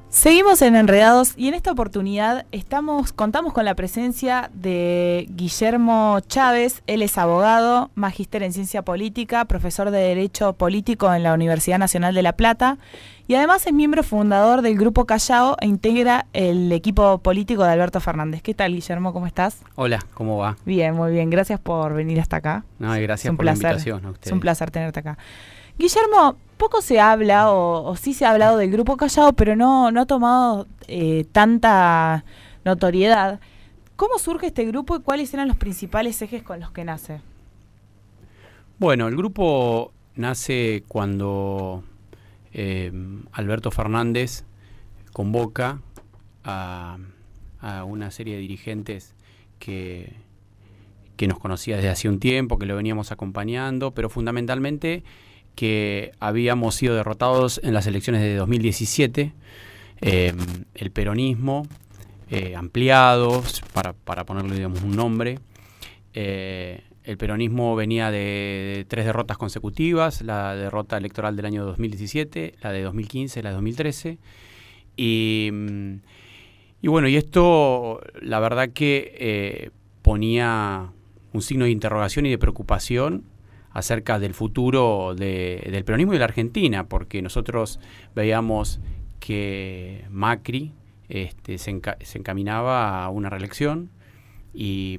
Seguimos en Enredados y en esta oportunidad contamos con la presencia de Guillermo Chávez. Él es abogado, magíster en ciencia política, profesor de Derecho Político en la Universidad Nacional de La Plata y además es miembro fundador del Grupo Callao e integra el equipo político de Alberto Fernández. ¿Qué tal, Guillermo? ¿Cómo estás? Hola, ¿cómo va? Bien, muy bien. Gracias por venir hasta acá. No, y gracias por la invitación a ustedes. Es un placer tenerte acá. Guillermo, poco se habla, o sí se ha hablado del Grupo Callao, pero no ha tomado tanta notoriedad. ¿Cómo surge este grupo y cuáles eran los principales ejes con los que nace? Bueno, el grupo nace cuando Alberto Fernández convoca a una serie de dirigentes que nos conocía desde hace un tiempo, que lo veníamos acompañando, pero fundamentalmente que habíamos sido derrotados en las elecciones de 2017, el peronismo, ampliados, para ponerle digamos, un nombre. El peronismo venía de 3 derrotas consecutivas, la derrota electoral del año 2017, la de 2015, la de 2013. Y bueno, y esto la verdad que ponía un signo de interrogación y de preocupación acerca del futuro del peronismo y de la Argentina, porque nosotros veíamos que Macri se encaminaba a una reelección y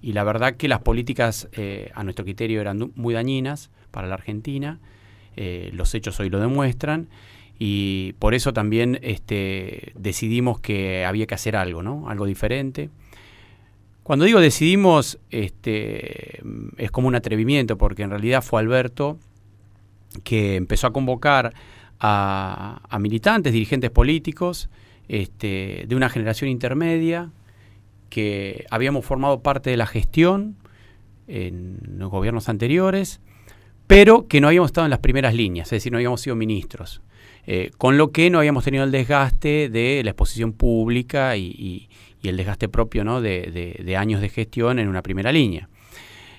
la verdad que las políticas a nuestro criterio eran muy dañinas para la Argentina, los hechos hoy lo demuestran y por eso también decidimos que había que hacer algo, ¿no? Algo diferente. Cuando digo decidimos, es como un atrevimiento, porque en realidad fue Alberto que empezó a convocar a militantes, dirigentes políticos, de una generación intermedia, que habíamos formado parte de la gestión en los gobiernos anteriores, pero que no habíamos estado en las primeras líneas, es decir, no habíamos sido ministros, con lo que no habíamos tenido el desgaste de la exposición pública y el desgaste propio, ¿no? de años de gestión en una primera línea.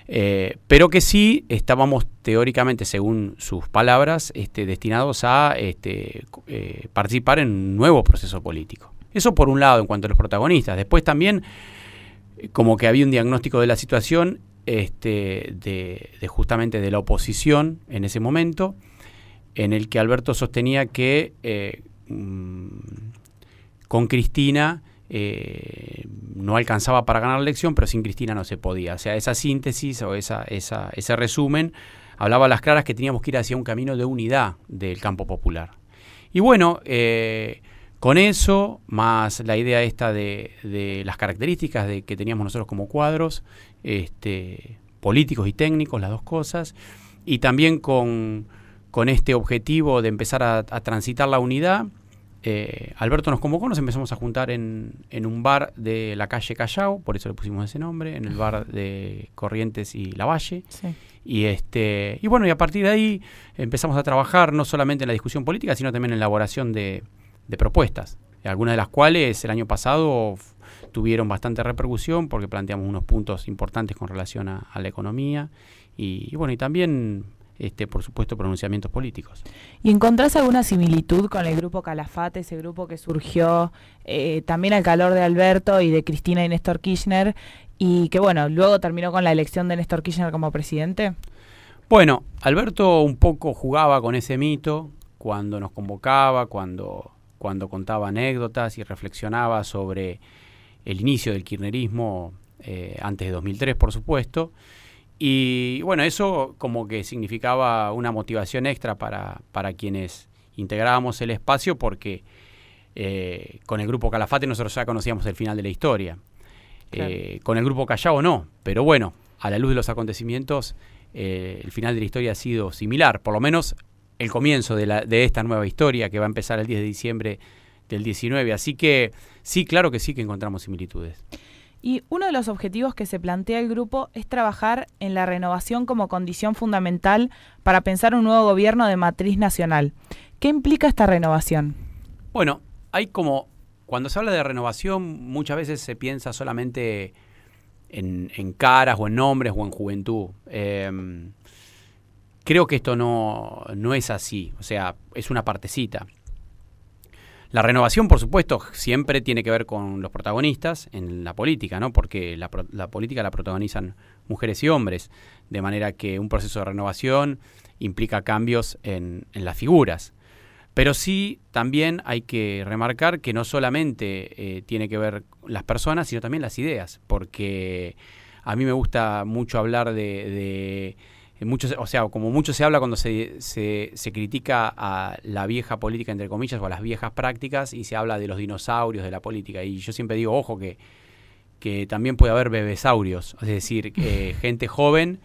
Pero que sí estábamos teóricamente, según sus palabras, destinados a participar en un nuevo proceso político. Eso por un lado en cuanto a los protagonistas. Después también como que había un diagnóstico de la situación justamente de la oposición en ese momento, en el que Alberto sostenía que con Cristina no alcanzaba para ganar la elección, pero sin Cristina no se podía. O sea, esa síntesis o ese resumen hablaba a las claras que teníamos que ir hacia un camino de unidad del campo popular. Y bueno, con eso, más la idea esta de las características que teníamos nosotros como cuadros, políticos y técnicos, las dos cosas, y también con este objetivo de empezar a transitar la unidad, Alberto nos convocó, nos empezamos a juntar en un bar de la calle Callao, por eso le pusimos ese nombre, en el bar de Corrientes y Lavalle. Sí. Y bueno, y a partir de ahí empezamos a trabajar no solamente en la discusión política, sino también en la elaboración de propuestas, algunas de las cuales el año pasado tuvieron bastante repercusión porque planteamos unos puntos importantes con relación a la economía y bueno, y también por supuesto pronunciamientos políticos. ¿Y encontrás alguna similitud con el grupo Calafate, ese grupo que surgió también al calor de Alberto y de Cristina y Néstor Kirchner y que bueno, luego terminó con la elección de Néstor Kirchner como presidente? Bueno, Alberto un poco jugaba con ese mito cuando nos convocaba, cuando contaba anécdotas y reflexionaba sobre el inicio del kirchnerismo antes de 2003, por supuesto. Y bueno, eso como que significaba una motivación extra para quienes integrábamos el espacio porque con el grupo Calafate nosotros ya conocíamos el final de la historia. Claro. Con el grupo Callao no, pero bueno, a la luz de los acontecimientos el final de la historia ha sido similar, por lo menos el comienzo de esta nueva historia que va a empezar el 10 de diciembre del 19. Así que sí, claro que sí que encontramos similitudes. Y uno de los objetivos que se plantea el grupo es trabajar en la renovación como condición fundamental para pensar un nuevo gobierno de matriz nacional. ¿Qué implica esta renovación? Bueno, hay como, cuando se habla de renovación, muchas veces se piensa solamente en caras o en nombres o en juventud. Creo que esto no es así, o sea, es una partecita. La renovación, por supuesto, siempre tiene que ver con los protagonistas en la política, ¿no? Porque la política la protagonizan mujeres y hombres, de manera que un proceso de renovación implica cambios en las figuras. Pero sí, también hay que remarcar que no solamente tiene que ver las personas, sino también las ideas, porque a mí me gusta mucho hablar de muchos, o sea, como mucho se habla cuando se critica a la vieja política, entre comillas, o a las viejas prácticas, y se habla de los dinosaurios de la política. Y yo siempre digo, ojo, que también puede haber bebesaurios, es decir, gente joven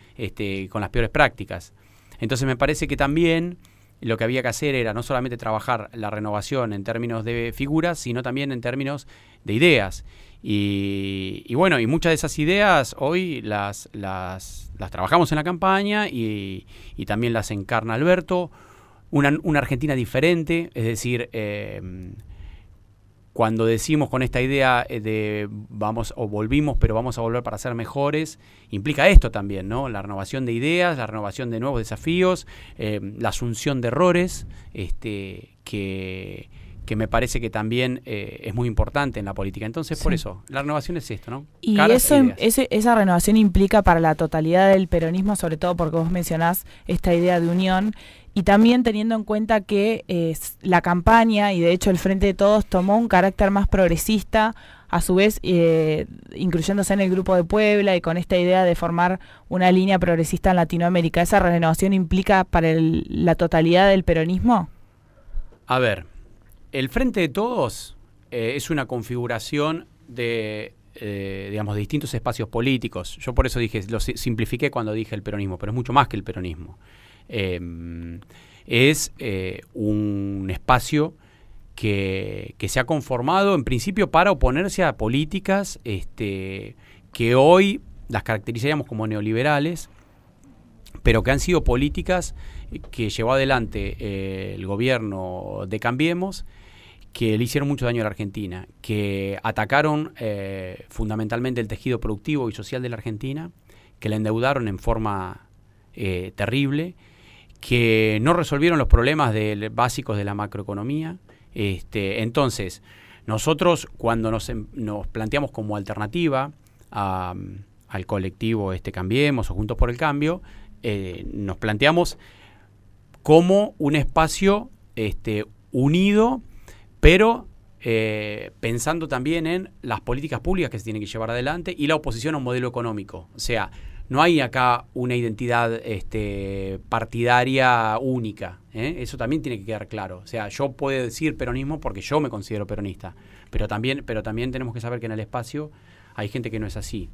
con las peores prácticas. Entonces me parece que también lo que había que hacer era no solamente trabajar la renovación en términos de figuras, sino también en términos de ideas. Y bueno, y muchas de esas ideas hoy las trabajamos en la campaña y también las encarna Alberto. Una Argentina diferente, es decir, cuando decimos con esta idea de vamos o volvimos, pero vamos a volver para ser mejores, implica esto también, ¿no? La renovación de ideas, la renovación de nuevos desafíos, la asunción de errores, que me parece que también es muy importante en la política. Entonces, por eso, la renovación es esto, ¿no? Y esa renovación implica para la totalidad del peronismo, sobre todo porque vos mencionás esta idea de unión, y también teniendo en cuenta que la campaña, y de hecho el Frente de Todos, tomó un carácter más progresista, a su vez incluyéndose en el Grupo de Puebla y con esta idea de formar una línea progresista en Latinoamérica. ¿Esa renovación implica para la totalidad del peronismo? A ver, el Frente de Todos es una configuración de distintos espacios políticos. Yo por eso lo simplifiqué cuando dije el peronismo, pero es mucho más que el peronismo. Es un espacio que se ha conformado en principio para oponerse a políticas que hoy las caracterizaríamos como neoliberales, pero que han sido políticas que llevó adelante el gobierno de Cambiemos, que le hicieron mucho daño a la Argentina, que atacaron fundamentalmente el tejido productivo y social de la Argentina, que la endeudaron en forma terrible, que no resolvieron los problemas básicos de la macroeconomía. Entonces, nosotros cuando nos planteamos como alternativa al colectivo Cambiemos o Juntos por el Cambio, nos planteamos como un espacio unido, pero pensando también en las políticas públicas que se tienen que llevar adelante y la oposición a un modelo económico. O sea, no hay acá una identidad partidaria única, ¿eh? Eso también tiene que quedar claro. O sea, yo puedo decir peronismo porque yo me considero peronista, pero también tenemos que saber que en el espacio hay gente que no es así.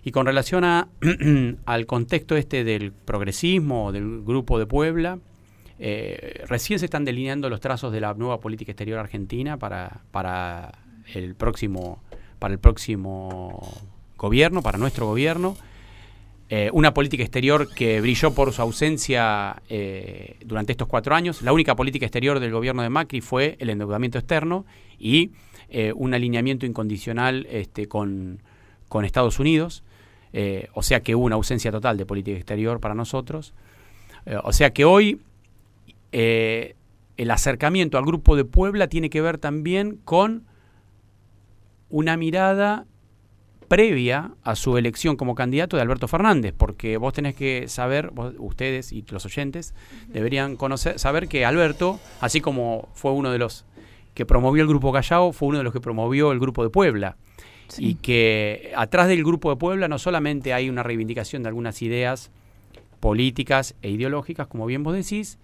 Y con relación al contexto del progresismo, del Grupo de Puebla, recién se están delineando los trazos de la nueva política exterior argentina para el próximo gobierno, para nuestro gobierno. Una política exterior que brilló por su ausencia durante estos 4 años. La única política exterior del gobierno de Macri fue el endeudamiento externo y un alineamiento incondicional con Estados Unidos. O sea que hubo una ausencia total de política exterior para nosotros. O sea que hoy el acercamiento al Grupo de Puebla tiene que ver también con una mirada previa a su elección como candidato de Alberto Fernández, porque vos tenés que saber, ustedes y los oyentes deberían saber que Alberto, así como fue uno de los que promovió el Grupo Callao, fue uno de los que promovió el Grupo de Puebla. Sí. Y que atrás del Grupo de Puebla no solamente hay una reivindicación de algunas ideas políticas e ideológicas, como bien vos decís,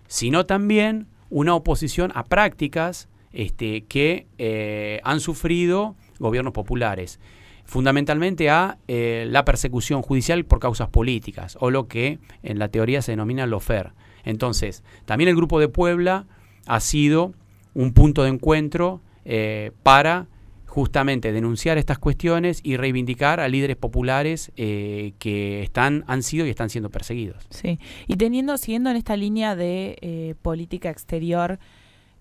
sino también una oposición a prácticas que han sufrido gobiernos populares, fundamentalmente a la persecución judicial por causas políticas, o lo que en la teoría se denomina lawfare. Entonces, también el Grupo de Puebla ha sido un punto de encuentro para justamente denunciar estas cuestiones y reivindicar a líderes populares que han sido y están siendo perseguidos. Sí, y siguiendo en esta línea de política exterior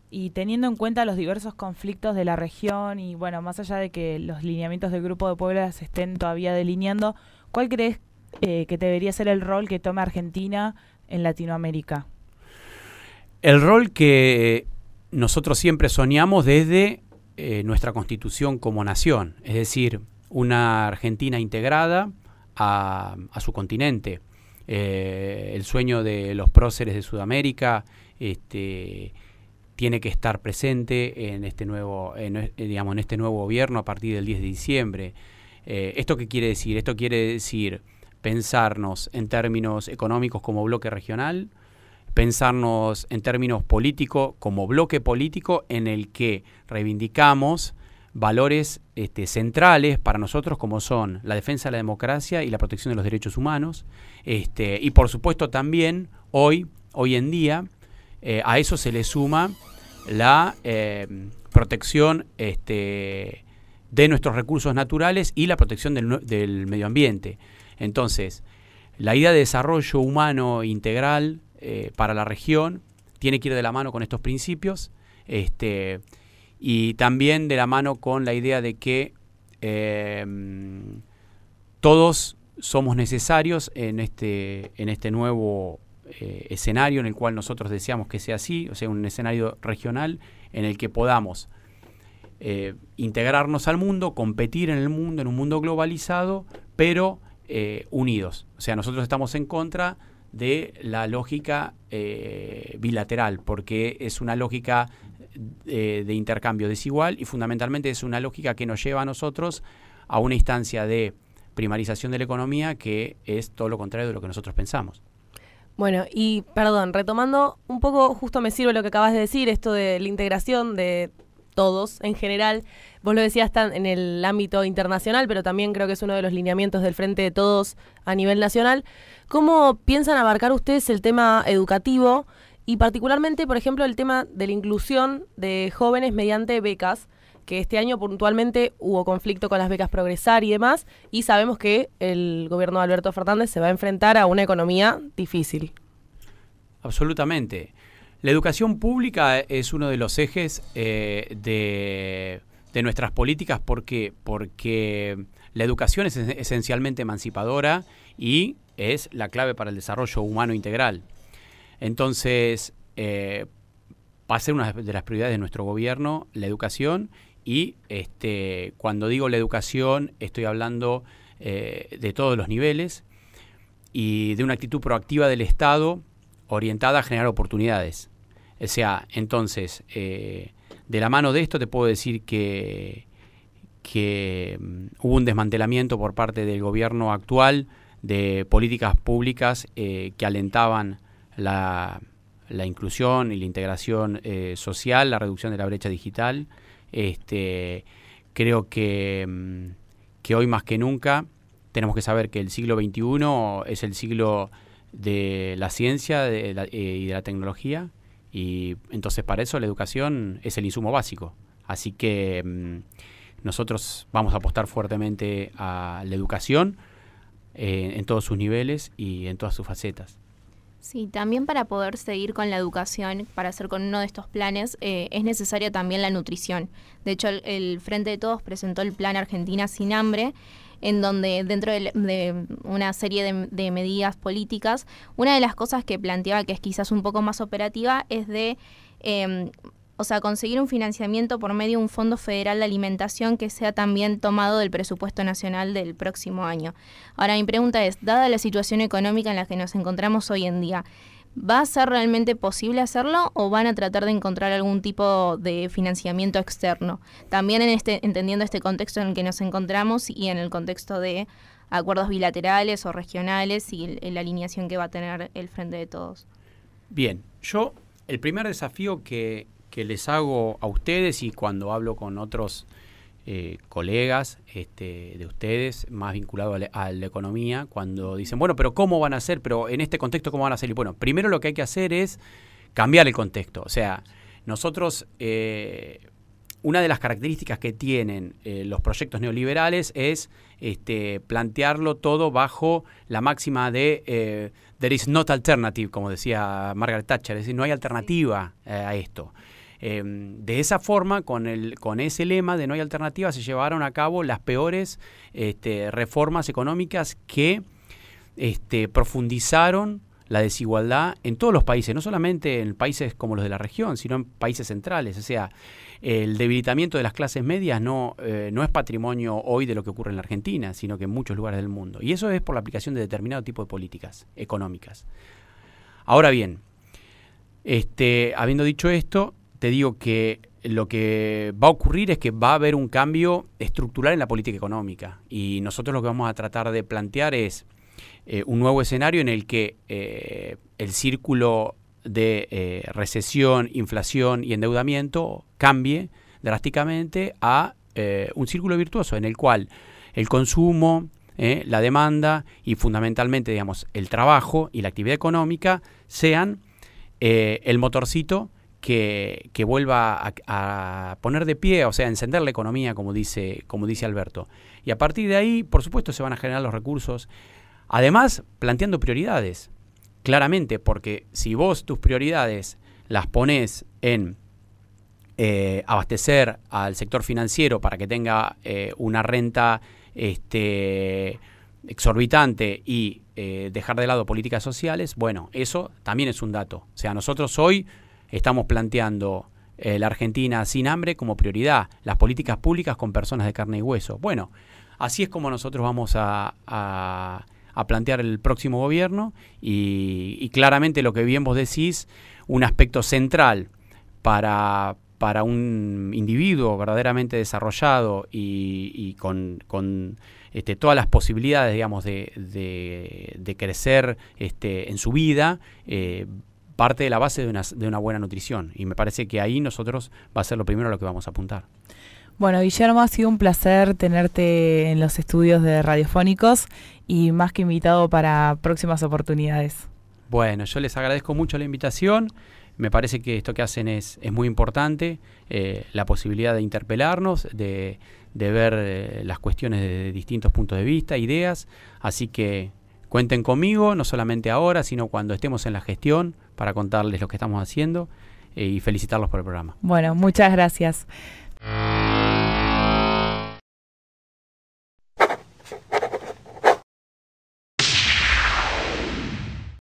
y teniendo en cuenta los diversos conflictos de la región y bueno, más allá de que los lineamientos del Grupo de Puebla se estén todavía delineando, ¿cuál crees que debería ser el rol que tome Argentina en Latinoamérica? El rol que nosotros siempre soñamos desde nuestra constitución como nación, es decir, una Argentina integrada a su continente. El sueño de los próceres de Sudamérica tiene que estar presente en este nuevo gobierno a partir del 10 de diciembre. ¿Esto qué quiere decir? Esto quiere decir pensarnos en términos económicos como bloque regional, pensarnos en términos políticos como bloque político en el que reivindicamos valores centrales para nosotros, como son la defensa de la democracia y la protección de los derechos humanos, y por supuesto también hoy en día a eso se le suma la protección de nuestros recursos naturales y la protección del medio ambiente. Entonces, la idea de desarrollo humano integral para la región tiene que ir de la mano con estos principios, y también de la mano con la idea de que todos somos necesarios en este nuevo escenario en el cual nosotros deseamos que sea así, o sea, un escenario regional en el que podamos integrarnos al mundo, competir en el mundo, en un mundo globalizado, pero unidos. O sea, nosotros estamos en contra de la lógica bilateral, porque es una lógica de intercambio desigual y fundamentalmente es una lógica que nos lleva a nosotros a una instancia de primarización de la economía que es todo lo contrario de lo que nosotros pensamos. Bueno, y perdón, retomando un poco, justo me sirve lo que acabas de decir, esto de la integración de todos en general. Vos lo decías en el ámbito internacional, pero también creo que es uno de los lineamientos del Frente de Todos a nivel nacional. ¿Cómo piensan abarcar ustedes el tema educativo y particularmente, por ejemplo, el tema de la inclusión de jóvenes mediante becas? Que este año puntualmente hubo conflicto con las becas Progresar y demás, y sabemos que el gobierno de Alberto Fernández se va a enfrentar a una economía difícil. Absolutamente. La educación pública es uno de los ejes de nuestras políticas. ¿Por qué? Porque la educación es esencialmente emancipadora y es la clave para el desarrollo humano integral. Entonces, va a ser una de las prioridades de nuestro gobierno, la educación. Y cuando digo la educación, estoy hablando de todos los niveles y de una actitud proactiva del Estado orientada a generar oportunidades. O sea, entonces, de la mano de esto te puedo decir que hubo un desmantelamiento por parte del gobierno actual de políticas públicas que alentaban la inclusión y la integración social, la reducción de la brecha digital. Creo que hoy más que nunca tenemos que saber que el siglo XXI es el siglo de la ciencia y de la tecnología, y entonces para eso la educación es el insumo básico. Así que nosotros vamos a apostar fuertemente a la educación en todos sus niveles y en todas sus facetas. Sí, también para poder seguir con la educación, para hacer con uno de estos planes, es necesaria también la nutrición. De hecho, el Frente de Todos presentó el Plan Argentina Sin Hambre, en donde dentro de una serie de medidas políticas, una de las cosas que planteaba, que es quizás un poco más operativa, es de conseguir un financiamiento por medio de un Fondo Federal de Alimentación que sea también tomado del presupuesto nacional del próximo año. Ahora, mi pregunta es, dada la situación económica en la que nos encontramos hoy en día, ¿va a ser realmente posible hacerlo o van a tratar de encontrar algún tipo de financiamiento externo? También entendiendo este contexto en el que nos encontramos y en el contexto de acuerdos bilaterales o regionales y la alineación que va a tener el Frente de Todos. Bien, el primer desafío que les hago a ustedes y cuando hablo con otros colegas de ustedes, más vinculados a la economía, cuando dicen, bueno, pero ¿cómo van a hacer? Pero en este contexto, ¿cómo van a hacer? Y bueno, primero lo que hay que hacer es cambiar el contexto. O sea, nosotros, una de las características que tienen los proyectos neoliberales es plantearlo todo bajo la máxima de there is not alternative, como decía Margaret Thatcher, es decir, no hay alternativa a esto. De esa forma, con ese lema de no hay alternativa, se llevaron a cabo las peores reformas económicas que profundizaron la desigualdad en todos los países, no solamente en países como los de la región, sino en países centrales. O sea, el debilitamiento de las clases medias no es patrimonio hoy de lo que ocurre en la Argentina, sino que en muchos lugares del mundo. Y eso es por la aplicación de determinado tipo de políticas económicas. Ahora bien, habiendo dicho esto, te digo que lo que va a ocurrir es que va a haber un cambio estructural en la política económica. Y nosotros lo que vamos a tratar de plantear es un nuevo escenario en el que el círculo de recesión, inflación y endeudamiento cambie drásticamente a un círculo virtuoso en el cual el consumo, la demanda y fundamentalmente, digamos, el trabajo y la actividad económica sean el motorcito que vuelva a poner de pie, o sea, a encender la economía, como dice Alberto. Y a partir de ahí, por supuesto, se van a generar los recursos. Además, planteando prioridades, claramente, porque si vos tus prioridades las ponés en abastecer al sector financiero para que tenga una renta exorbitante y dejar de lado políticas sociales, bueno, eso también es un dato. O sea, nosotros hoy estamos planteando la Argentina sin hambre como prioridad, las políticas públicas con personas de carne y hueso. Bueno, así es como nosotros vamos a plantear el próximo gobierno y claramente lo que bien vos decís, un aspecto central para un individuo verdaderamente desarrollado y con todas las posibilidades, digamos, de crecer en su vida, parte de la base de una buena nutrición. Y me parece que ahí nosotros va a ser lo primero a lo que vamos a apuntar. Bueno, Guillermo, ha sido un placer tenerte en los estudios de Radiofónicos y más que invitado para próximas oportunidades. Bueno, yo les agradezco mucho la invitación. Me parece que esto que hacen es muy importante, la posibilidad de interpelarnos, de ver las cuestiones de distintos puntos de vista, ideas. Así que cuenten conmigo, no solamente ahora, sino cuando estemos en la gestión, para contarles lo que estamos haciendo y felicitarlos por el programa. Bueno, muchas gracias.